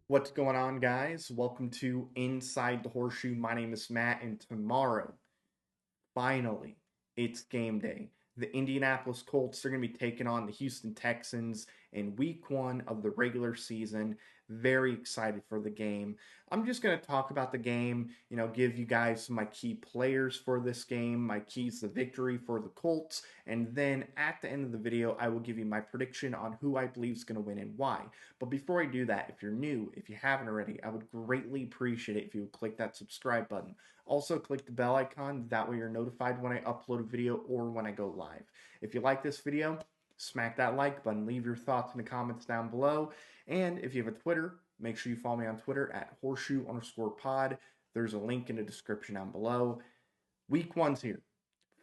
What's going on, guys? Welcome to Inside the Horseshoe. My name is Matt, and tomorrow, finally, it's game day. The Indianapolis Colts are going to be taking on the Houston Texans in week one of the regular season. Very excited for the game. I'm just going to talk about the game, give you guys my key players for this game, my keys to victory for the Colts, and then at the end of the video, I will give you my prediction on who I believe is going to win and why. But before I do that, if you're new, if you haven't already, I would greatly appreciate it if you would click that subscribe button. Also, click the bell icon. That way you're notified when I upload a video or when I go live. If you like this video, smack that like button. Leave your thoughts in the comments down below. And if you have a Twitter, make sure you follow me on Twitter at horseshoe_pod. There's a link in the description down below. Week one's here.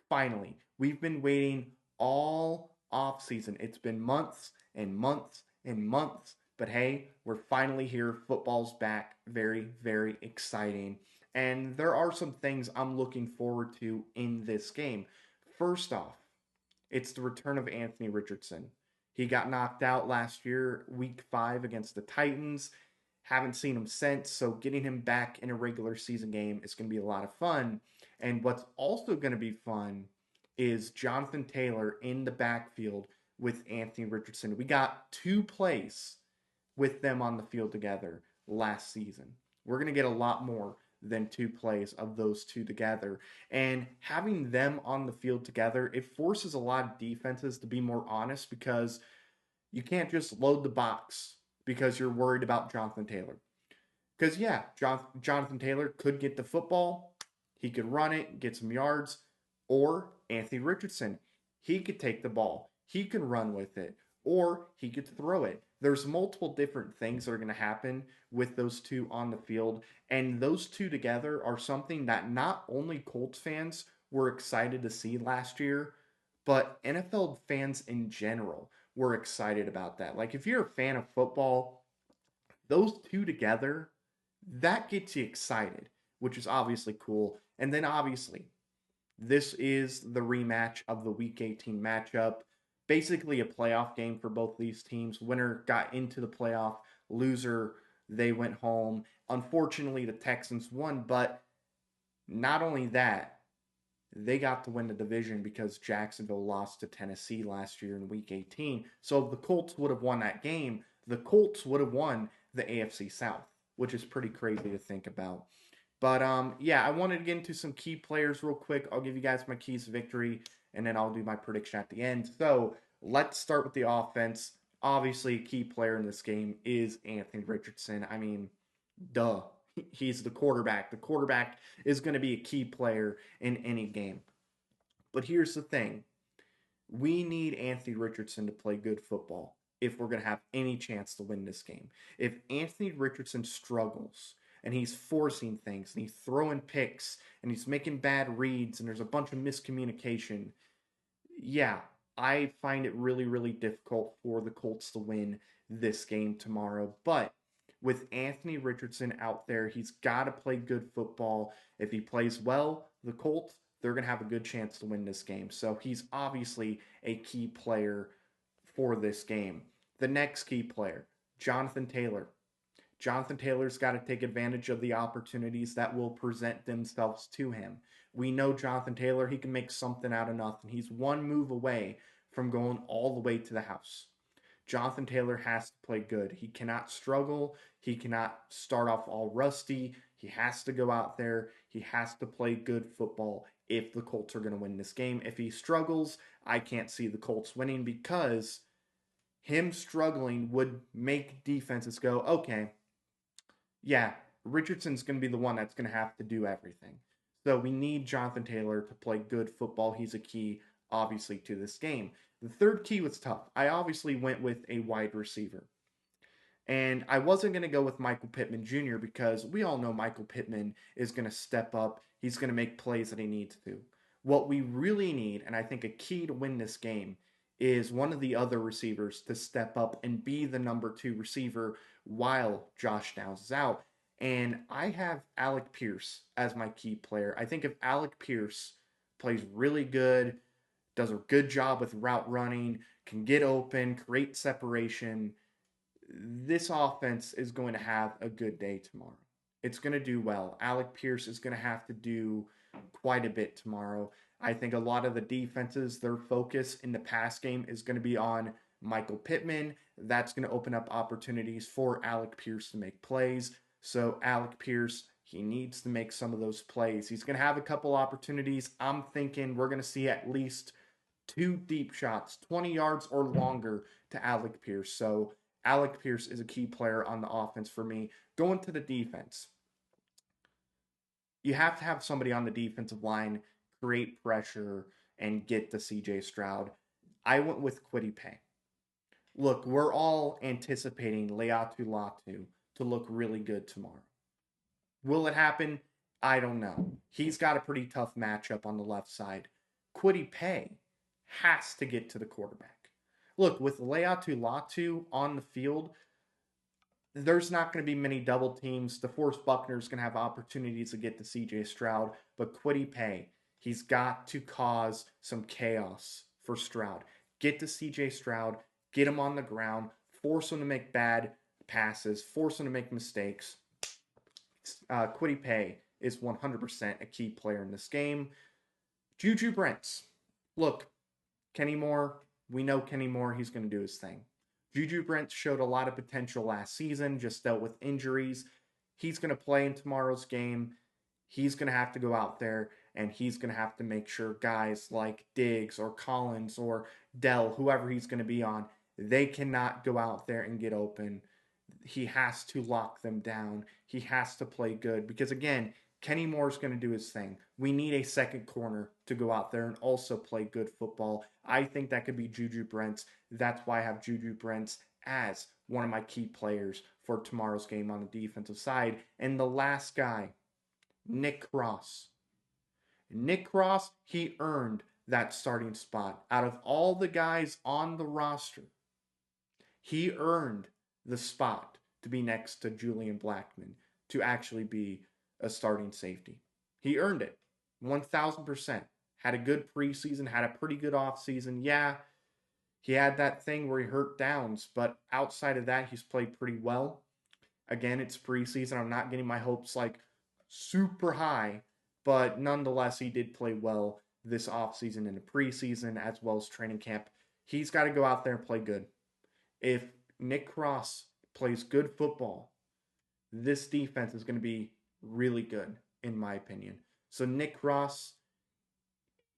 Finally, we've been waiting all off season. It's been months and months and months, but hey, we're finally here. Football's back. Very, very exciting. And there are some things I'm looking forward to in this game. First off, it's the return of Anthony Richardson. He got knocked out last year, week 5 against the Titans. Haven't seen him since, so getting him back in a regular season game is going to be a lot of fun. And what's also going to be fun is Jonathan Taylor in the backfield with Anthony Richardson. We got 2 plays with them on the field together last season. We're going to get a lot more than 2 plays of those two together. And having them on the field together, it forces a lot of defenses to be more honest because you can't just load the box because you're worried about Jonathan Taylor. Because, yeah, Jonathan Taylor could get the football, he could run it, get some yards, or Anthony Richardson. He could take the ball, he can run with it, or he could throw it. There's multiple different things that are going to happen with those two on the field, and those two together are something that not only Colts fans were excited to see last year, but NFL fans in general were excited about that. Like, if you're a fan of football, those two together, that gets you excited, which is obviously cool. And then obviously, this is the rematch of the Week 18 matchup. Basically, a playoff game for both these teams. Winner got into the playoff, loser, they went home. Unfortunately, the Texans won, but not only that, they got to win the division because Jacksonville lost to Tennessee last year in Week 18. So if the Colts would have won that game, the Colts would have won the AFC South, which is pretty crazy to think about. But yeah, I wanted to get into some key players real quick. I'll give you guys my keys to victory, and then I'll do my prediction at the end. So let's start with the offense. Obviously, a key player in this game is Anthony Richardson. I mean, duh. He's the quarterback. The quarterback is going to be a key player in any game. But here's the thing, we need Anthony Richardson to play good football if we're going to have any chance to win this game. If Anthony Richardson struggles and he's forcing things and he's throwing picks and he's making bad reads and there's a bunch of miscommunication, yeah, I find it really, really difficult for the Colts to win this game tomorrow. But with Anthony Richardson out there, he's got to play good football. If he plays well, the Colts, they're going to have a good chance to win this game. So he's obviously a key player for this game. The next key player, Jonathan Taylor. Jonathan Taylor's got to take advantage of the opportunities that will present themselves to him. We know Jonathan Taylor, he can make something out of nothing. He's one move away from going all the way to the house. Jonathan Taylor has to play good. He cannot struggle. He cannot start off all rusty. He has to go out there. He has to play good football if the Colts are going to win this game. If he struggles, I can't see the Colts winning because him struggling would make defenses go, okay, yeah, Richardson's going to be the one that's going to have to do everything. So we need Jonathan Taylor to play good football. He's a key, obviously, to this game. The third key was tough. I obviously went with a wide receiver. And I wasn't going to go with Michael Pittman Jr. because we all know Michael Pittman is going to step up. He's going to make plays that he needs to. What we really need, and I think a key to win this game, is one of the other receivers to step up and be the number 2 receiver while Josh Downs is out. And I have Alec Pierce as my key player. I think if Alec Pierce plays really good, does a good job with route running, can get open, create separation, This offense is going to have a good day tomorrow. It's going to do well. Alec Pierce is going to have to do quite a bit tomorrow. I think a lot of the defenses, their focus in the pass game is going to be on Michael Pittman. That's going to open up opportunities for Alec Pierce to make plays. So, Alec Pierce, he needs to make some of those plays. He's going to have a couple opportunities. I'm thinking we're going to see at least two deep shots, 20 yards or longer to Alec Pierce. So, Alec Pierce is a key player on the offense for me. Going to the defense, you have to have somebody on the defensive line create pressure and get to CJ Stroud. I went with Kwity Paye. Look, we're all anticipating Leatu Latu to look really good tomorrow. Will it happen? I don't know. He's got a pretty tough matchup on the left side. Kwity Paye has to get to the quarterback. Look, with Leatu Latu on the field, there's not going to be many double teams. DeForest Buckner's going to have opportunities to get to CJ Stroud, but Kwity Paye, he's got to cause some chaos for Stroud. Get to CJ Stroud, get him on the ground, force him to make bad passes, force him to make mistakes. Kwity Paye is 100% a key player in this game. Juju Brents. Look, Kenny Moore, we know Kenny Moore, he's going to do his thing. Juju Brents showed a lot of potential last season, just dealt with injuries. He's going to play in tomorrow's game. He's going to have to go out there and he's going to have to make sure guys like Diggs or Collins or Dell, whoever he's going to be on, they cannot go out there and get open. He has to lock them down. He has to play good because, again, Kenny Moore's going to do his thing. We need a second corner to go out there and also play good football. I think that could be Juju Brents. That's why I have Juju Brents as one of my key players for tomorrow's game on the defensive side. And the last guy, Nick Cross. Nick Cross, he earned that starting spot. Out of all the guys on the roster, he earned the spot to be next to Julian Blackmon to actually be a starting safety. He earned it 1,000%. Had a good preseason, had a pretty good offseason. Yeah, he had that thing where he hurt Downs, but outside of that, he's played pretty well. Again, it's preseason. I'm not getting my hopes like super high, but nonetheless, he did play well this offseason in the preseason as well as training camp. He's got to go out there and play good. If Nick Cross plays good football, this defense is going to be really good, in my opinion. So Nick Cross,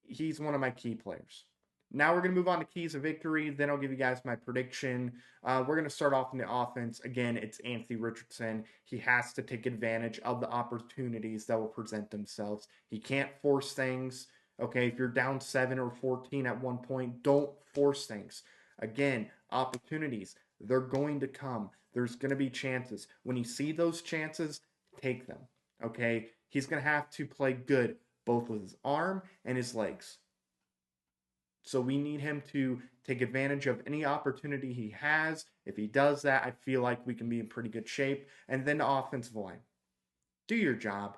he's one of my key players. Now we're going to move on to keys of victory. Then I'll give you guys my prediction. We're going to start off in the offense. Again, it's Anthony Richardson. He has to take advantage of the opportunities that will present themselves. He can't force things. Okay, if you're down 7 or 14 at one point, don't force things. Again, opportunities, they're going to come. There's going to be chances. When you see those chances, take them. Okay, he's going to have to play good both with his arm and his legs. So we need him to take advantage of any opportunity he has. If he does that, I feel like we can be in pretty good shape. And then the offensive line. Do your job,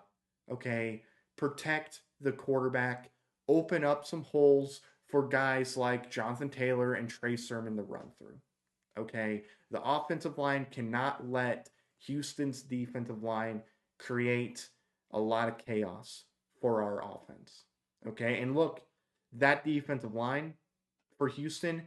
okay? Protect the quarterback. Open up some holes for guys like Jonathan Taylor and Trey Sermon to run through, okay? The offensive line cannot let Houston's defensive line create a lot of chaos for our offense, okay? And look, that defensive line for Houston,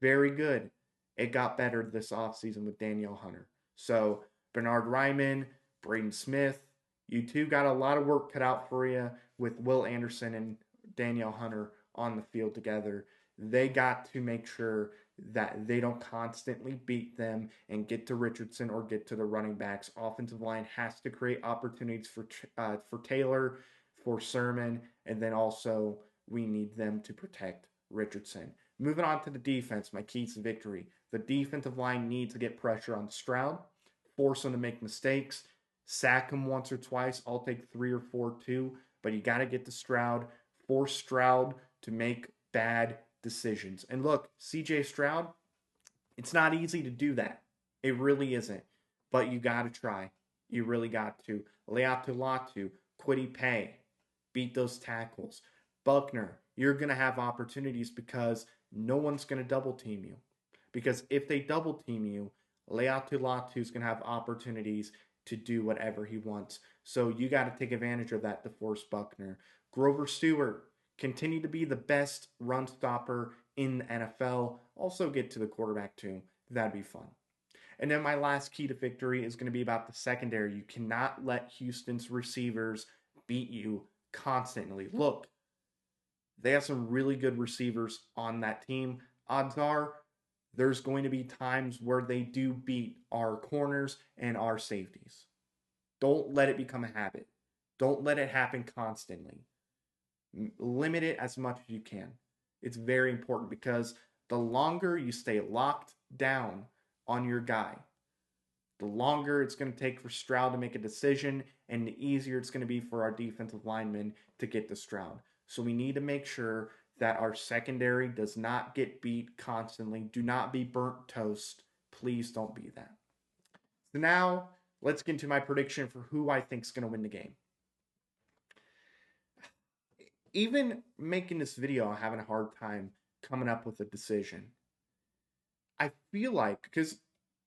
very good. It got better this offseason with Danielle Hunter. So Bernard Ryman, Braden Smith, you two got a lot of work cut out for you with Will Anderson and Danielle Hunter on the field together. They got to make sure that they don't constantly beat them and get to Richardson or get to the running backs. Offensive line has to create opportunities for Taylor, for Sermon, and then also we need them to protect Richardson. Moving on to the defense, my keys to victory. The defensive line needs to get pressure on Stroud, force him to make mistakes, sack him once or twice. I'll take 3 or 4 too, but you got to get to Stroud, force Stroud to make bad decisions. And look, CJ Stroud, it's not easy to do that. It really isn't. But you got to try. You really got to. Leatu Latu, Kwity Paye, beat those tackles. Buckner, you're going to have opportunities because no one's going to double team you. Because if they double team you, Leatu Latu's going to have opportunities to do whatever he wants. So you got to take advantage of that, DeForest Buckner. Grover Stewart, continue to be the best run stopper in the NFL. Also get to the quarterback too. That'd be fun. And then my last key to victory is going to be about the secondary. You cannot let Houston's receivers beat you constantly. Look, they have some really good receivers on that team. Odds are there's going to be times where they do beat our corners and our safeties. Don't let it become a habit. Don't let it happen constantly. Limit it as much as you can. It's very important because the longer you stay locked down on your guy, the longer it's going to take for Stroud to make a decision, and the easier it's going to be for our defensive linemen to get to Stroud. So we need to make sure that our secondary does not get beat constantly. Do not be burnt toast. Please don't be that. So now let's get into my prediction for who I think is going to win the game. Even making this video, I'm having a hard time coming up with a decision. I feel like, because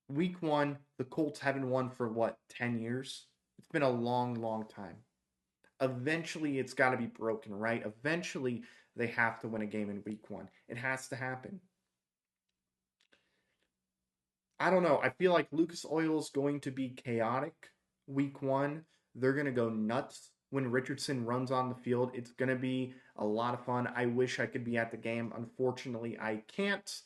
week one, the Colts haven't won for what, 10 years? It's been a long, long time. Eventually, it's got to be broken, right? Eventually, they have to win a game in week one. It has to happen. I don't know. I feel like Lucas Oil is going to be chaotic week one. They're going to go nuts when Richardson runs on the field. It's going to be a lot of fun. I wish I could be at the game. Unfortunately, I can't.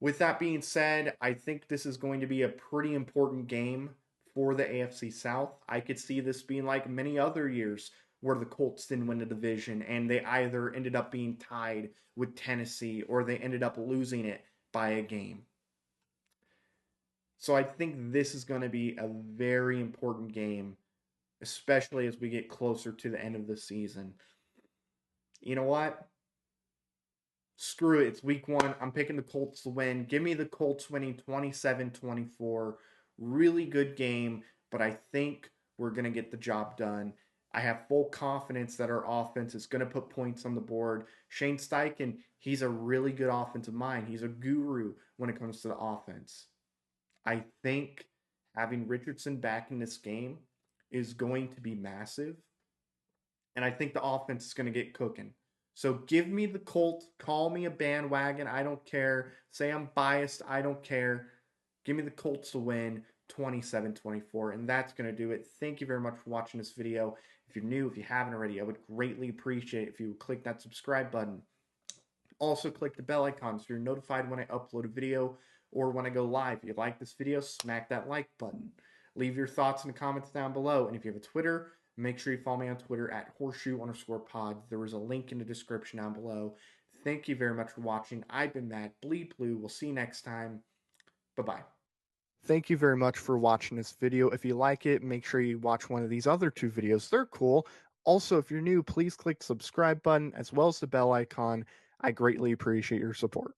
With that being said, I think this is going to be a pretty important game for the AFC South. I could see this being like many other years where the Colts didn't win the division and they either ended up being tied with Tennessee or they ended up losing it by a game. So I think this is going to be a very important game, especially as we get closer to the end of the season. You know what? Screw it. It's week one. I'm picking the Colts to win. Give me the Colts winning 27-24. Really good game, but I think we're going to get the job done. I have full confidence that our offense is going to put points on the board. Shane Steichen, he's a really good offensive mind. He's a guru when it comes to the offense. I think having Richardson back in this game is going to be massive. And I think the offense is going to get cooking. So give me the Colts. Call me a bandwagon. I don't care. Say I'm biased. I don't care. Give me the Colts to win 27-24. And that's going to do it. Thank you very much for watching this video. If you're new, if you haven't already, I would greatly appreciate it if you would click that subscribe button. Also, click the bell icon so you're notified when I upload a video or when I go live. If you like this video, smack that like button. Leave your thoughts in the comments down below. And if you have a Twitter, make sure you follow me on Twitter at horseshoe_pod. There is a link in the description down below. Thank you very much for watching. I've been Matt. Bleed Blue. We'll see you next time. Bye-bye. Thank you very much for watching this video. If you like it, make sure you watch one of these other two videos. They're cool. Also, if you're new, please click the subscribe button as well as the bell icon. I greatly appreciate your support.